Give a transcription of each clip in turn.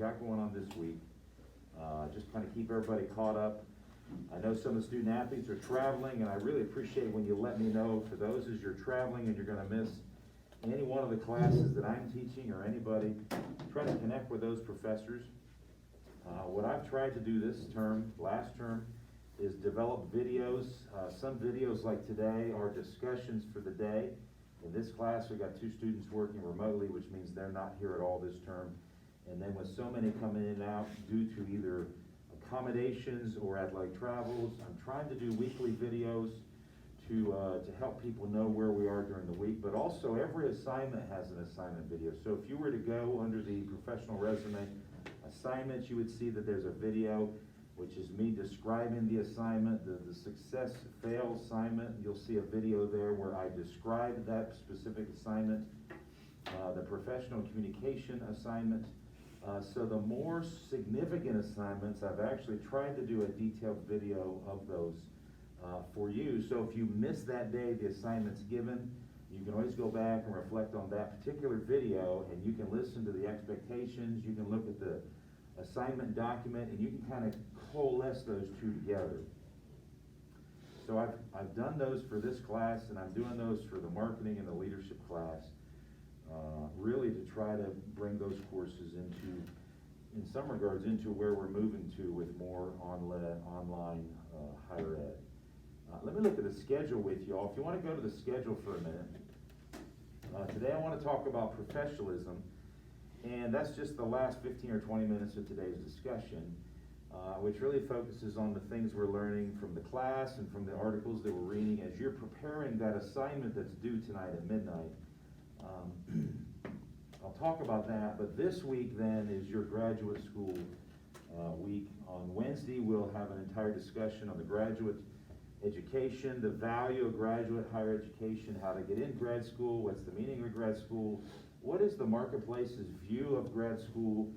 got going on this week. Just kind of keep everybody caught up. I know some of the student athletes are traveling, and I really appreciate when you let me know, for those as you're traveling and you're gonna miss any one of the classes that I'm teaching or anybody, try to connect with those professors. What I've tried to do this term, last term, is develop videos. Some videos like today are discussions for the day. In this class, we've got 2 students working remotely, which means they're not here at all this term. And then with so many coming in and out due to either accommodations or athletic travels, I'm trying to do weekly videos to help people know where we are during the week. But also every assignment has an assignment video. So if you were to go under the professional resume assignments, you would see that there's a video, which is me describing the assignment, the success fail assignment. You'll see a video there where I describe that specific assignment, the professional communication assignment. So the more significant assignments, I've actually tried to do a detailed video of those for you. So if you miss that day the assignment's given, you can always go back and reflect on that particular video, and you can listen to the expectations, you can look at the assignment document, and you can kind of coalesce those 2 together. So I've done those for this class, and I'm doing those for the marketing and the leadership class, really to try to bring those courses into, in some regards, into where we're moving to with more online higher ed. Let me look at the schedule with you all. If you want to go to the schedule for a minute. Today I want to talk about professionalism, and that's just the last 15 or 20 minutes of today's discussion, which really focuses on the things we're learning from the class and from the articles that we're reading as you're preparing that assignment that's due tonight at midnight. I'll talk about that, but this week then is your graduate school week. On Wednesday, we'll have an entire discussion on the graduate education, the value of graduate higher education, how to get in grad school, what's the meaning of grad school, what is the marketplace's view of grad school,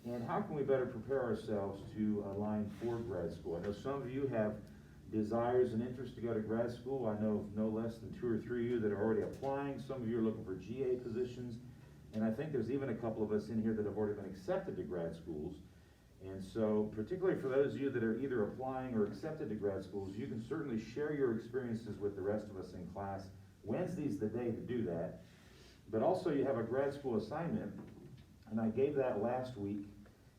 and how can we better prepare ourselves to align for grad school. I know some of you have desires and interest to go to grad school. I know of no less than 2 or 3 of you that are already applying. Some of you are looking for GA positions, and I think there's even a couple of us in here that have already been accepted to grad schools. And so, particularly for those of you that are either applying or accepted to grad schools, you can certainly share your experiences with the rest of us in class. Wednesday's the day to do that. But also you have a grad school assignment, and I gave that last week,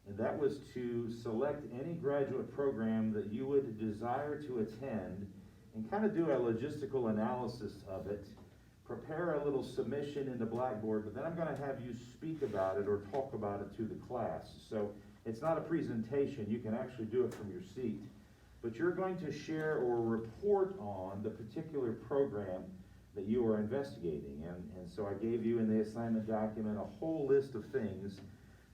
and that was to select any graduate program that you would desire to attend and kind of do a logistical analysis of it, prepare a little submission into Blackboard, but then I'm going to have you speak about it or talk about it to the class. So it's not a presentation, you can actually do it from your seat, but you're going to share or report on the particular program that you are investigating. And so I gave you in the assignment document a whole list of things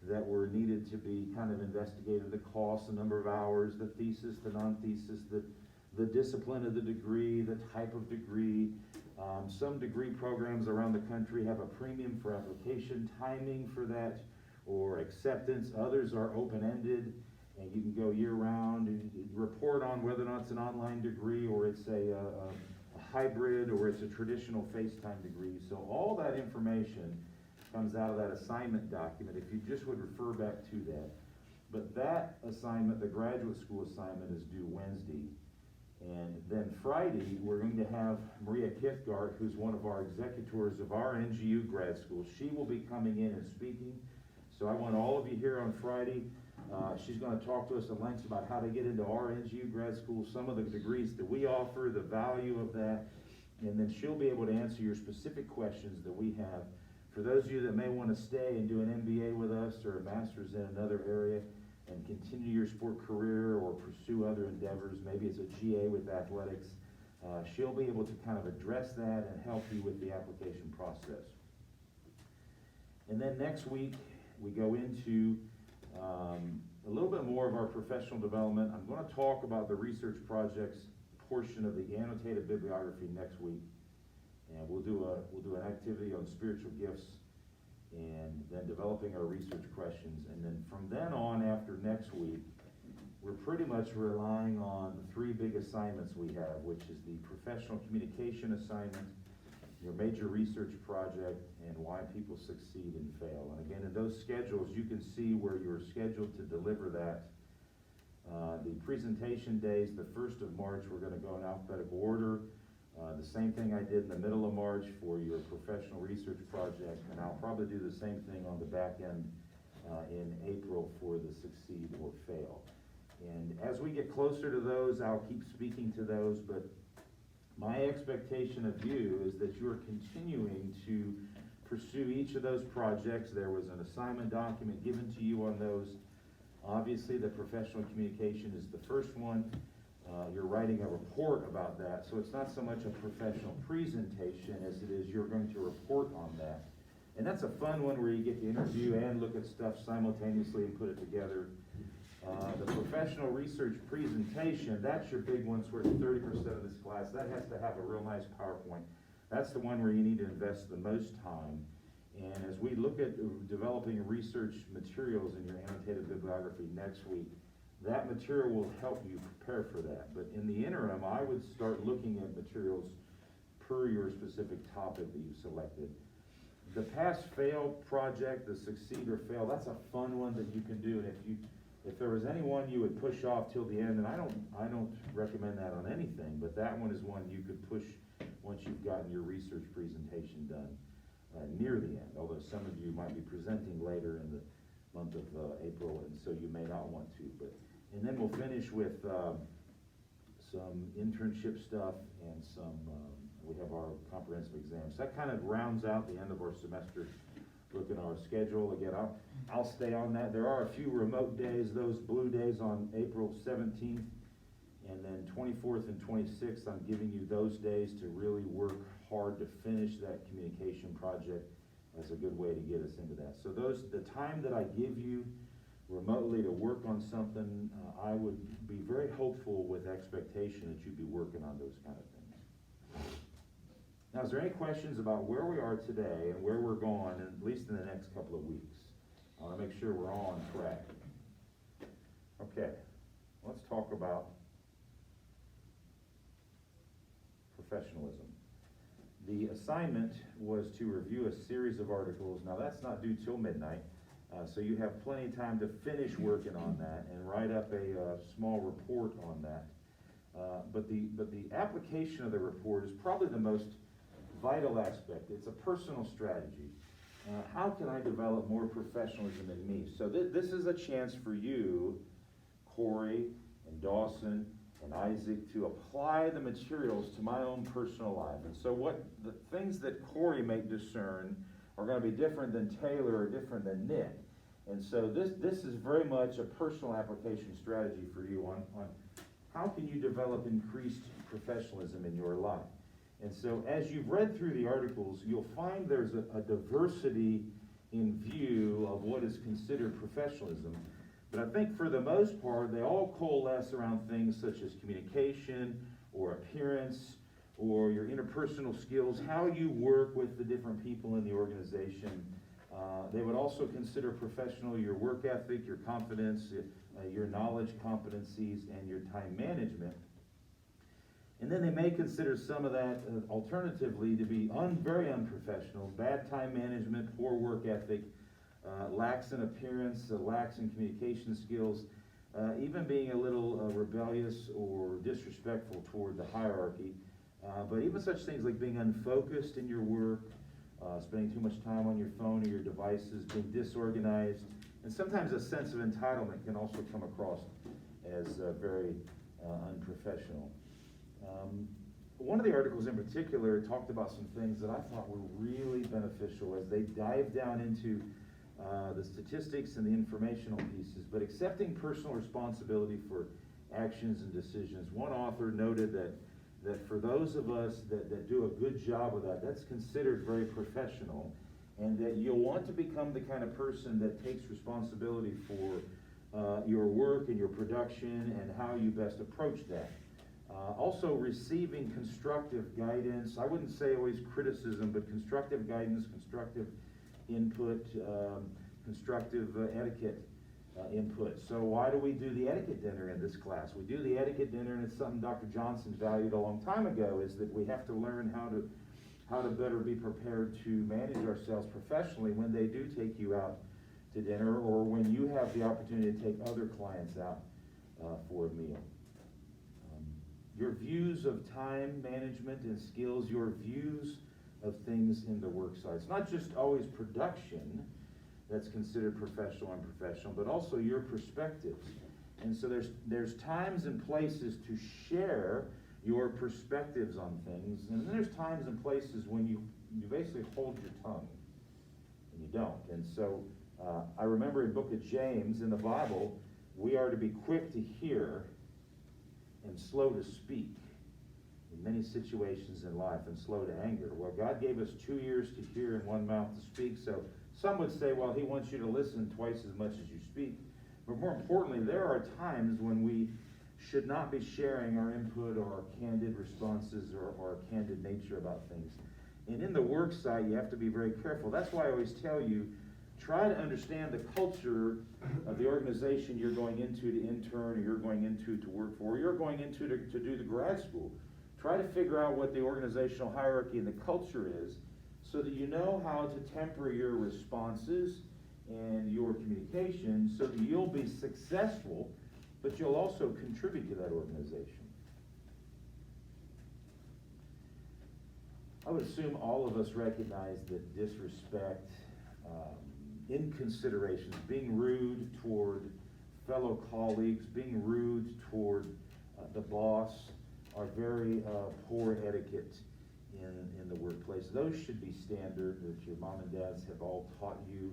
that were needed to be kind of investigated: the cost, the number of hours, the thesis, the non-thesis, the discipline of the degree, the type of degree. Some degree programs around the country have a premium for application timing for that, or acceptance. Others are open-ended, and you can go year-round and report on whether or not it's an online degree, or it's a hybrid, or it's a traditional FaceTime degree. So all that information comes out of that assignment document, if you just would refer back to that. But that assignment, the graduate school assignment, is due Wednesday. And then Friday, we're going to have Maria Kithgart, who's one of our executors of our NGU grad school. She will be coming in and speaking. So I want all of you here on Friday. She's going to talk to us at length about how to get into our NGU grad school, some of the degrees that we offer, the value of that, and then she'll be able to answer your specific questions that we have. For those of you that may want to stay and do an MBA with us or a master's in another area and continue your sport career or pursue other endeavors, maybe it's a GA with athletics, she'll be able to kind of address that and help you with the application process. And then next week, we go into a little bit more of our professional development. I'm going to talk about the research projects portion of the annotated bibliography next week, and we'll do an activity on spiritual gifts, and then developing our research questions. And then from then on, after next week, we're pretty much relying on the 3 big assignments we have, which is the professional communication assignment, your major research project, and why people succeed and fail. And again, in those schedules, you can see where you're scheduled to deliver that. The presentation days, the 1st of March, we're gonna go in alphabetical order. The same thing I did in the middle of March for your professional research project, and I'll probably do the same thing on the back end in April for the succeed or fail. And as we get closer to those, I'll keep speaking to those, but my expectation of you is that you are continuing to pursue each of those projects. There was an assignment document given to you on those. Obviously, the professional communication is the first one. You're writing a report about that, so it's not so much a professional presentation as it is you're going to report on that. And that's a fun one where you get to interview and look at stuff simultaneously and put it together. The professional research presentation, that's your big one, it's worth 30% of this class. That has to have a real nice PowerPoint. That's the one where you need to invest the most time. And as we look at developing research materials in your annotated bibliography next week, that material will help you prepare for that. But in the interim, I would start looking at materials per your specific topic that you selected. The pass-fail project, the succeed or fail, that's a fun one that you can do. And if there was any one you would push off till the end, and I don't recommend that on anything, but that one is one you could push once you've gotten your research presentation done near the end, although some of you might be presenting later in the month of April, and so you may not want to. And then we'll finish with some internship stuff and we have our comprehensive exams. That kind of rounds out the end of our semester. Look at our schedule. Again, I'll stay on that. There are a few remote days, those blue days on April 17th, and then 24th and 26th, I'm giving you those days to really work hard to finish that communication project. That's a good way to get us into that. So the time that I give you remotely to work on something, I would be very hopeful with expectation that you'd be working on those kind of things. Now, is there any questions about where we are today and where we're going, at least in the next couple of weeks? I want to make sure we're all on track. Okay, let's talk about professionalism. The assignment was to review a series of articles. Now, that's not due till midnight, so you have plenty of time to finish working on that and write up a small report on that. But the application of the report is probably the most vital aspect. It's a personal strategy. How can I develop more professionalism in me? So this is a chance for you, Corey and Dawson and Isaac, to apply the materials to my own personal life. And so what the things that Corey may discern are going to be different than Taylor or different than Nick. And so this is very much a personal application strategy for you on how can you develop increased professionalism in your life. And so as you've read through the articles, you'll find there's a diversity in view of what is considered professionalism. But I think for the most part, they all coalesce around things such as communication or appearance or your interpersonal skills, how you work with the different people in the organization. They would also consider professional your work ethic, your confidence, your knowledge competencies, and your time management. And then they may consider some of that alternatively to be very unprofessional, bad time management, poor work ethic, lacks in appearance, lacks in communication skills, even being a little rebellious or disrespectful toward the hierarchy. But even such things like being unfocused in your work, spending too much time on your phone or your devices, being disorganized, and sometimes a sense of entitlement can also come across as very unprofessional. One of the articles in particular talked about some things that I thought were really beneficial as they dive down into the statistics and the informational pieces, but accepting personal responsibility for actions and decisions. One author noted that for those of us that do a good job of that, that's considered very professional, and that you'll want to become the kind of person that takes responsibility for your work and your production and how you best approach that. Also receiving constructive guidance. I wouldn't say always criticism, but constructive guidance, constructive input, constructive etiquette input. So why do we do the etiquette dinner in this class? We do the etiquette dinner, and it's something Dr. Johnson valued a long time ago, is that we have to learn how to how to better be prepared to manage ourselves professionally when they do take you out to dinner, or when you have the opportunity to take other clients out for a meal. Your views of time management and skills, your views of things in the work site. It's not just always production that's considered professional and unprofessional, but also your perspectives. And so there's times and places to share your perspectives on things, and then there's times and places when you basically hold your tongue, and you don't. And so I remember in the book of James in the Bible, we are to be quick to hear and slow to speak in many situations in life, and slow to anger. Well, God gave us 2 ears to hear and 1 mouth to speak, so some would say, well, he wants you to listen twice as much as you speak. But more importantly, there are times when we should not be sharing our input or our candid responses or our candid nature about things. And in the work site, you have to be very careful. That's why I always tell you, try to understand the culture of the organization you're going into to intern, or you're going into to work for, or you're going into to do the grad school. Try to figure out what the organizational hierarchy and the culture is, so that you know how to temper your responses and your communication, so that you'll be successful, but you'll also contribute to that organization. I would assume all of us recognize that disrespect, inconsiderations, being rude toward fellow colleagues, being rude toward the boss, are very poor etiquette in the workplace. Those should be standard that your mom and dads have all taught you.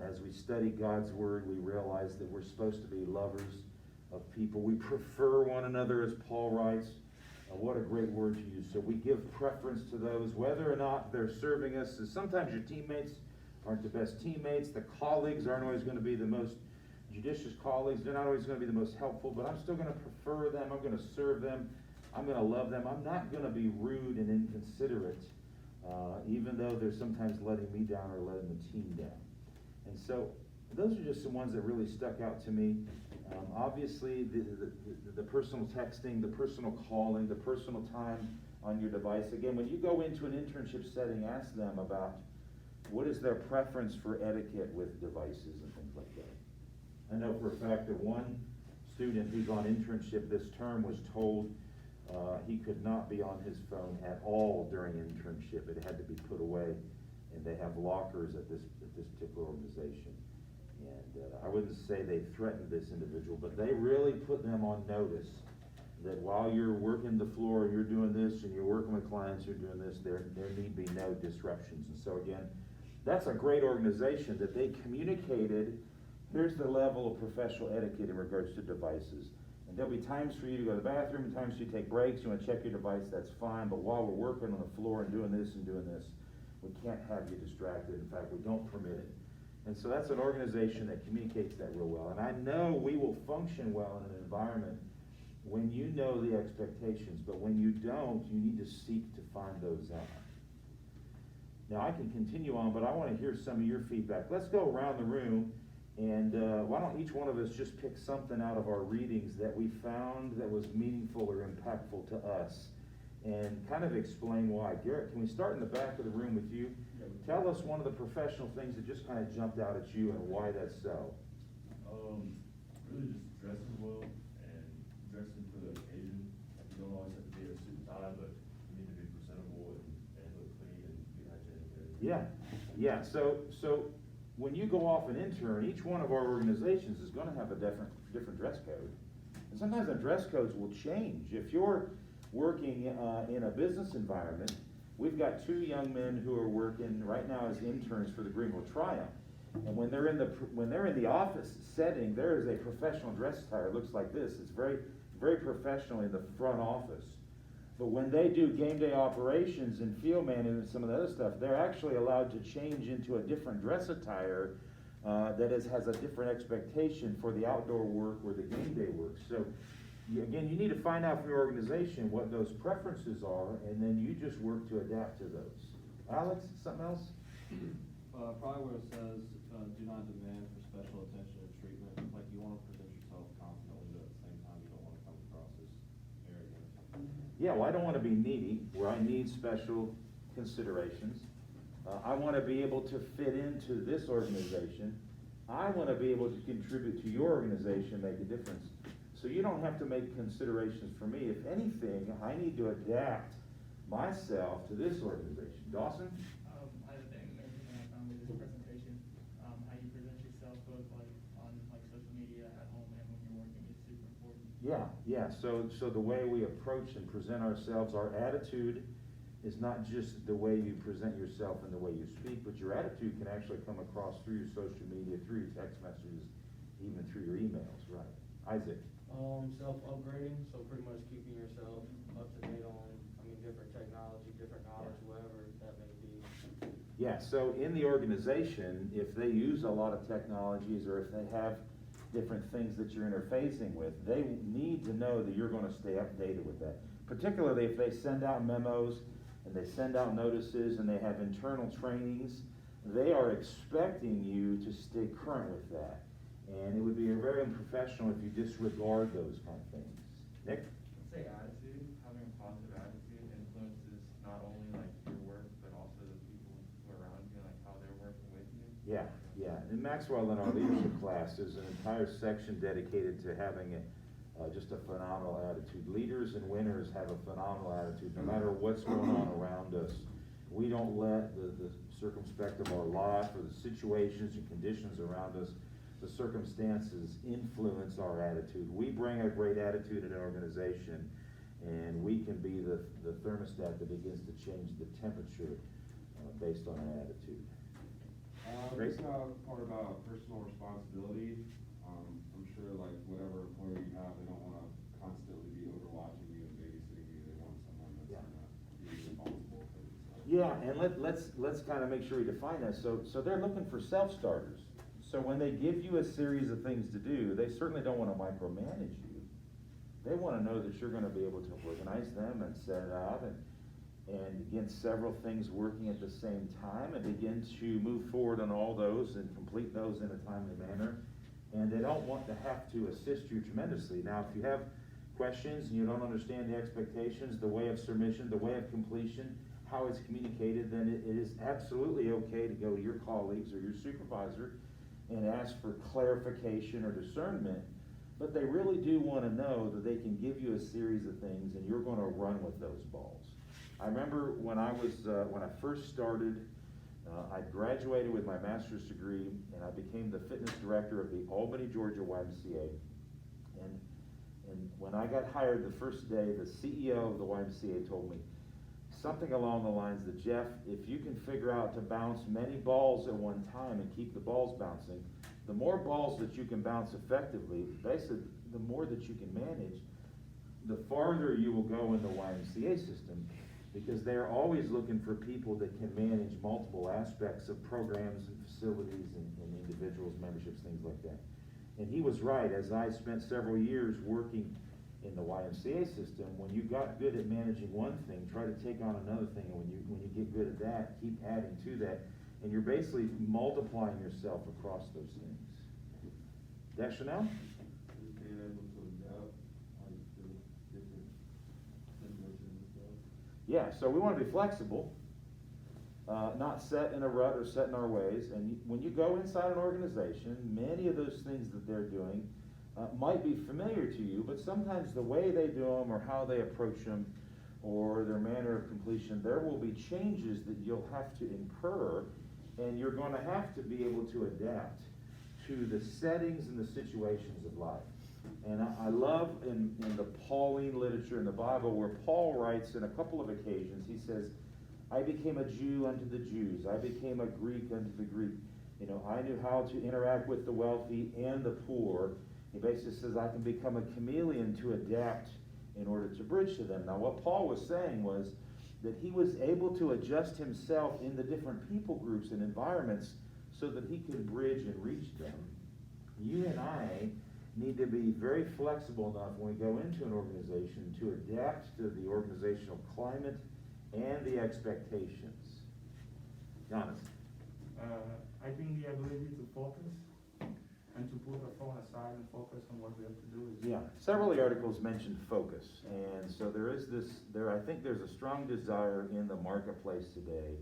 As we study God's Word, we realize that we're supposed to be lovers of people. We prefer one another, as Paul writes. What a great word to use. So we give preference to those, whether or not they're serving us. And sometimes your teammates aren't the best teammates. The colleagues aren't always going to be the most judicious colleagues. They're not always going to be the most helpful, but I'm still going to prefer them. I'm going to serve them. I'm going to love them. I'm not going to be rude and inconsiderate, even though they're sometimes letting me down or letting the team down. And so those are just some ones that really stuck out to me. Obviously, the personal texting, the personal calling, the personal time on your device. Again, when you go into an internship setting, ask them about what is their preference for etiquette with devices and things like that. I know for a fact that one student who's on internship this term was told he could not be on his phone at all during internship. It had to be put away, and they have lockers at this particular organization. And I wouldn't say they threatened this individual, but they really put them on notice that while you're working the floor, you're doing this, and you're working with clients, you're doing this, there need be no disruptions. And so again, that's a great organization that they communicated, here's the level of professional etiquette in regards to devices. And there'll be times for you to go to the bathroom, times for you to take breaks, you want to check your device, that's fine, but while we're working on the floor and doing this, we can't have you distracted. In fact, we don't permit it. And so that's an organization that communicates that real well. And I know we will function well in an environment when you know the expectations, but when you don't, you need to seek to find those out. Now I can continue on, but I want to hear some of your feedback. Let's go around the room, and why don't each one of us just pick something out of our readings that we found that was meaningful or impactful to us, and kind of explain why. Garrett, can we start in the back of the room with you? Tell us one of the professional things that just kind of jumped out at you and why that's so. Really just dressing well and dressing for the occasion. You don't always have to be in a suit and tie, but you need to be presentable and look clean and be hygienic. Yeah. So when you go off an intern, each one of our organizations is going to have a different dress code. And sometimes the dress codes will change. If you're working in a business environment, we've got 2 young men who are working right now as interns for the Greenville Triumph. And when they're in the office setting, there is a professional dress attire. It looks like this. It's very, very professional in the front office. But when they do game day operations and field management and some of the other stuff, they're actually allowed to change into a different dress attire that has a different expectation for the outdoor work or the game day work. So again, you need to find out from your organization what those preferences are, and then you just work to adapt to those. Alex, something else? Probably where it says, do not demand for special attention and treatment. Like, you want to present yourself confidently, but at the same time, you don't want to come across as arrogant. Yeah, well, I don't want to be needy, where I need special considerations. I want to be able to fit into this organization. I want to be able to contribute to your organization, make a difference. So you don't have to make considerations for me. If anything, I need to adapt myself to this organization. Dawson? I think everything I found with this presentation, how you present yourself both like on like social media at home and when you're working is super important. Yeah. So the way we approach and present ourselves, our attitude is not just the way you present yourself and the way you speak, but your attitude can actually come across through your social media, through your text messages, even through your emails, right? Isaac? Self-upgrading, so pretty much keeping yourself up to date on, different technology, different knowledge, whatever that may be. Yeah, so in the organization, if they use a lot of technologies or if they have different things that you're interfacing with, they need to know that you're gonna stay updated with that. Particularly if they send out memos and they send out notices and they have internal trainings, they are expecting you to stay current with that. And it would be very unprofessional if you disregard those kind of things. Nick? I'd say attitude, having a positive attitude influences not only like your work, but also the people who are around you, like how they're working with you. Yeah. And Maxwell in our leadership class, there's an entire section dedicated to having just a phenomenal attitude. Leaders and winners have a phenomenal attitude, no matter what's going on around us. We don't let the circumspect of our life or the situations and conditions around us, the circumstances influence our attitude. We bring a great attitude in an organization, and we can be the thermostat that begins to change the temperature based on our attitude. Great. This part about personal responsibility. I'm sure like whatever employer you have, they don't want to constantly be overwatching you and babysitting you. They want someone that's gonna be responsible for themselves. Yeah, and let's kind of make sure we define that. So they're looking for self-starters. So when they give you a series of things to do, they certainly don't want to micromanage you. They want to know that you're going to be able to organize them and set it out and get several things working at the same time and begin to move forward on all those and complete those in a timely manner. And they don't want to have to assist you tremendously. Now, if you have questions and you don't understand the expectations, the way of submission, the way of completion, how it's communicated, then it is absolutely okay to go to your colleagues or your supervisor and ask for clarification or discernment, but they really do want to know that they can give you a series of things and you're going to run with those balls. I remember when I first started, I graduated with my master's degree and I became the fitness director of the Albany, Georgia YMCA. And when I got hired the first day, the CEO of the YMCA told me something along the lines that, Jeff, if you can figure out to bounce many balls at one time and keep the balls bouncing, the more balls that you can bounce effectively, basically the more that you can manage, the farther you will go in the YMCA system, because they're always looking for people that can manage multiple aspects of programs and facilities and individuals, memberships, things like that. And he was right. As I spent several years working in the YMCA system, when you got good at managing one thing, try to take on another thing, and when you get good at that, keep adding to that, and you're basically multiplying yourself across those things. Chanel? Just being able to adapt to different situations and stuff. Yeah, so we want to be flexible, not set in a rut or set in our ways. And when you go inside an organization, many of those things that they're doing might be familiar to you, but sometimes the way they do them or how they approach them or their manner of completion, there will be changes that you'll have to incur, and you're going to have to be able to adapt to the settings and the situations of life. And I love in the Pauline literature in the Bible where Paul writes in a couple of occasions, he says, I became a Jew unto the Jews. I became a Greek unto the Greek. You know, I knew how to interact with the wealthy and the poor. He basically says I can become a chameleon to adapt in order to bridge to them. Now what Paul was saying was that he was able to adjust himself in the different people groups and environments so that he could bridge and reach them. You and I need to be very flexible enough when we go into an organization to adapt to the organizational climate and the expectations. Giannis? I think the ability to focus And to put the phone aside and focus on what we have to do is. Yeah, several of the articles mentioned focus, and so there is this, I think there's a strong desire in the marketplace today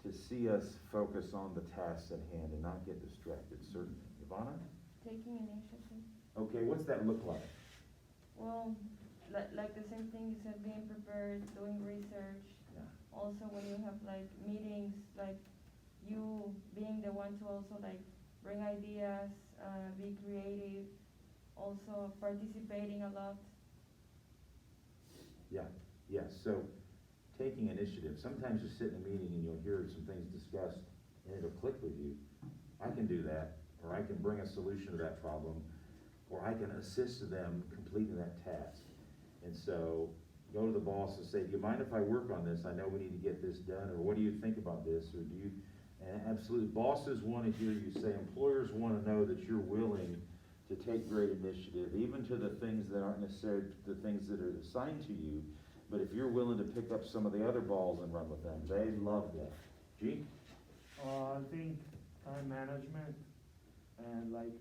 to see us focus on the tasks at hand and not get distracted, certainly. Ivana? Taking initiative. Okay, what's that look like? Well, like the same thing you said, being prepared, doing research. Yeah. Also, when you have like meetings, like you being the one to also like bring ideas, be creative, also participating a lot. Yeah, yes, so taking initiative. Sometimes you sit in a meeting and you'll hear some things discussed and it'll click with you. I can do that, or I can bring a solution to that problem, or I can assist them completing that task. And so, go to the boss and say, do you mind if I work on this? I know we need to get this done, or what do you think about this? Or do you, and absolutely, bosses want to hear you say, employers want to know that you're willing to take great initiative, even to the things that aren't necessarily the things that are assigned to you. But if you're willing to pick up some of the other balls and run with them, they love that. G? I think time management and like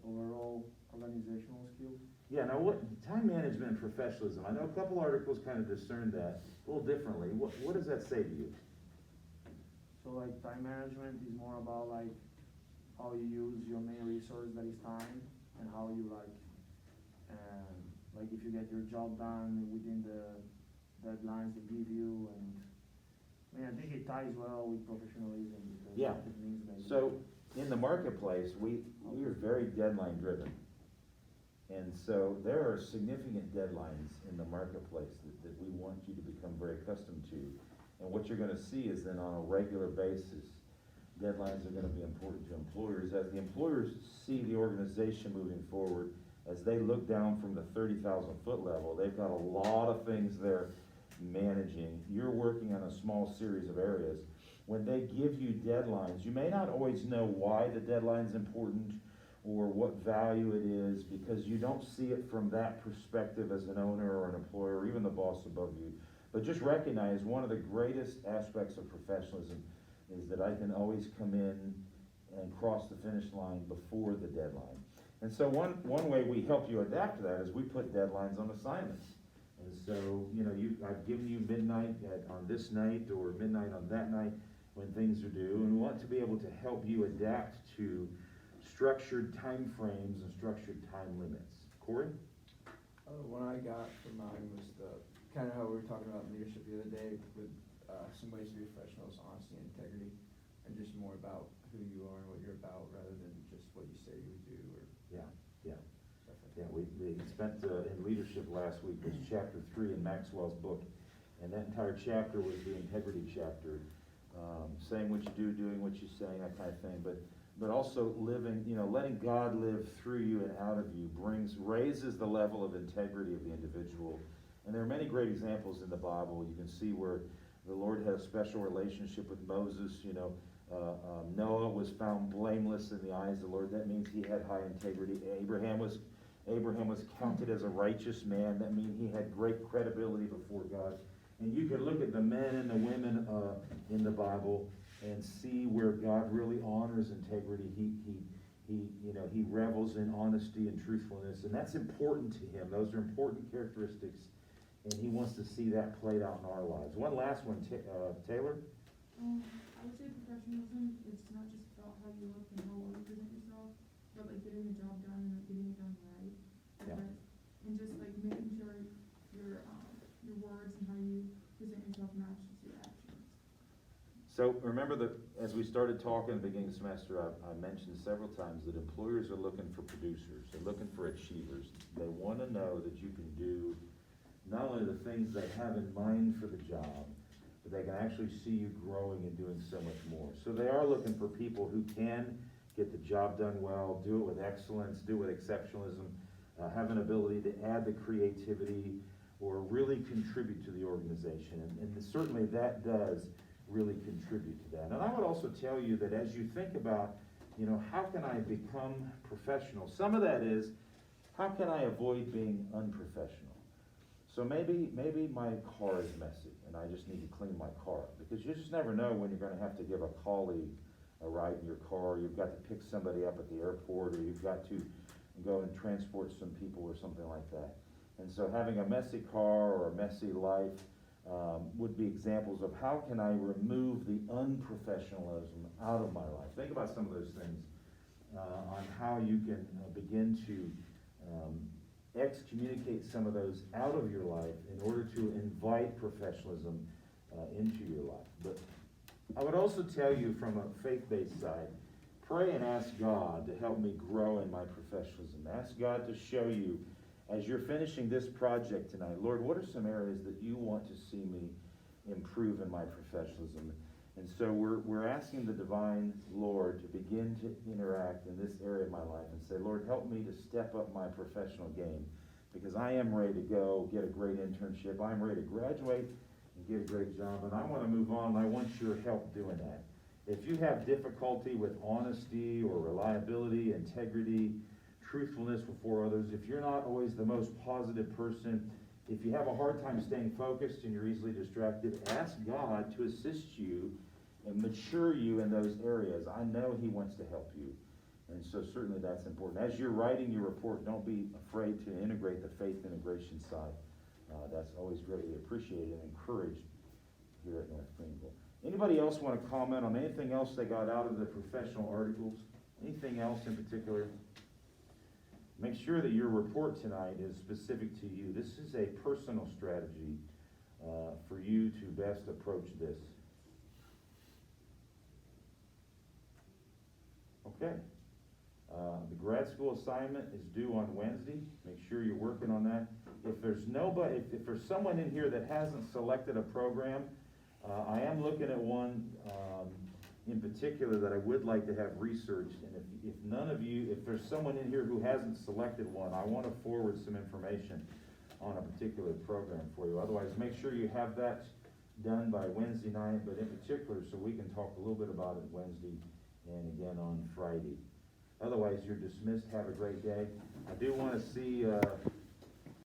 overall organizational skills. Yeah, now what, time management and professionalism, I know a couple articles kind of discern that a little differently. What does that say to you? So like time management is more about like how you use your main resource that is time and how you like if you get your job done within the deadlines they give you, and I mean I think it ties well with professionalism because Yeah. it means that So, in the marketplace, we are very deadline driven. And so there are significant deadlines in the marketplace that we want you to become very accustomed to. And what you're gonna see is then on a regular basis, deadlines are gonna be important to employers. As the employers see the organization moving forward, as they look down from the 30,000-foot level, they've got a lot of things they're managing. You're working on a small series of areas. When they give you deadlines, you may not always know why the deadline's important or what value it is, because you don't see it from that perspective as an owner or an employer or even the boss above you. But just recognize one of the greatest aspects of professionalism is that I can always come in and cross the finish line before the deadline. And so one way we help you adapt to that is we put deadlines on assignments. And so, I've given you midnight on this night or midnight on that night when things are due, and we want to be able to help you adapt to structured time frames and structured time limits. Corey? What I got from mine was kind of how we were talking about leadership the other day with some ways to be professional is honesty and integrity, and just more about who you are and what you're about rather than just what you say you would do or Yeah, yeah. stuff like Yeah, that. we spent in leadership last week, was chapter 3 in Maxwell's book, and that entire chapter was the integrity chapter. Saying what you do, doing what you say, that kind of thing, but also living, letting God live through you and out of you raises the level of integrity of the individual. And there are many great examples in the Bible. You can see where the Lord had a special relationship with Moses. Noah was found blameless in the eyes of the Lord. That means he had high integrity. Abraham was counted as a righteous man. That means he had great credibility before God. And you can look at the men and the women in the Bible and see where God really honors integrity. He revels in honesty and truthfulness, and that's important to him. Those are important characteristics, and he wants to see that played out in our lives. One last one, Taylor? I would say professionalism, it's not just about how you look and how well you present yourself, but like getting the job done and like getting it done right. Yeah. And just like making sure your words and how you present yourself matches your actions. So remember that as we started talking at the beginning of the semester, I mentioned several times that employers are looking for producers. They're looking for achievers. They want to know that you can do not only the things they have in mind for the job, but they can actually see you growing and doing so much more. So they are looking for people who can get the job done well, do it with excellence, do it with exceptionalism, have an ability to add the creativity or really contribute to the organization. And certainly that does really contribute to that. And I would also tell you that as you think about, how can I become professional? Some of that is, how can I avoid being unprofessional? So maybe my car is messy and I just need to clean my car up, because you just never know when you're gonna have to give a colleague a ride in your car, you've got to pick somebody up at the airport, or you've got to go and transport some people or something like that. And so having a messy car or a messy life would be examples of how can I remove the unprofessionalism out of my life. Think about some of those things on how you can begin to excommunicate some of those out of your life in order to invite professionalism into your life. But I would also tell you from a faith-based side, pray and ask God to help me grow in my professionalism. Ask God to show you, as you're finishing this project tonight, Lord, what are some areas that you want to see me improve in my professionalism? And so we're asking the divine Lord to begin to interact in this area of my life and say, Lord, help me to step up my professional game, because I am ready to go get a great internship. I'm ready to graduate and get a great job, and I want to move on, and I want your help doing that. If you have difficulty with honesty or reliability, integrity, truthfulness before others, if you're not always the most positive person, if you have a hard time staying focused and you're easily distracted, ask God to assist you and mature you in those areas. I know He wants to help you. And so certainly that's important. As you're writing your report, don't be afraid to integrate the faith integration side. That's always greatly appreciated and encouraged here at North Greenville. Anybody else want to comment on anything else they got out of the professional articles? Anything else in particular? Make sure that your report tonight is specific to you. This is a personal strategy for you to best approach this. Okay. The grad school assignment is due on Wednesday. Make sure you're working on that. If there's someone in here that hasn't selected a program, I am looking at one in particular that I would like to have researched, and if there's someone in here who hasn't selected one, I want to forward some information on a particular program for you. Otherwise, make sure you have that done by Wednesday night, but in particular, so we can talk a little bit about it Wednesday and again on Friday. Otherwise, you're dismissed. Have a great day. I do want to see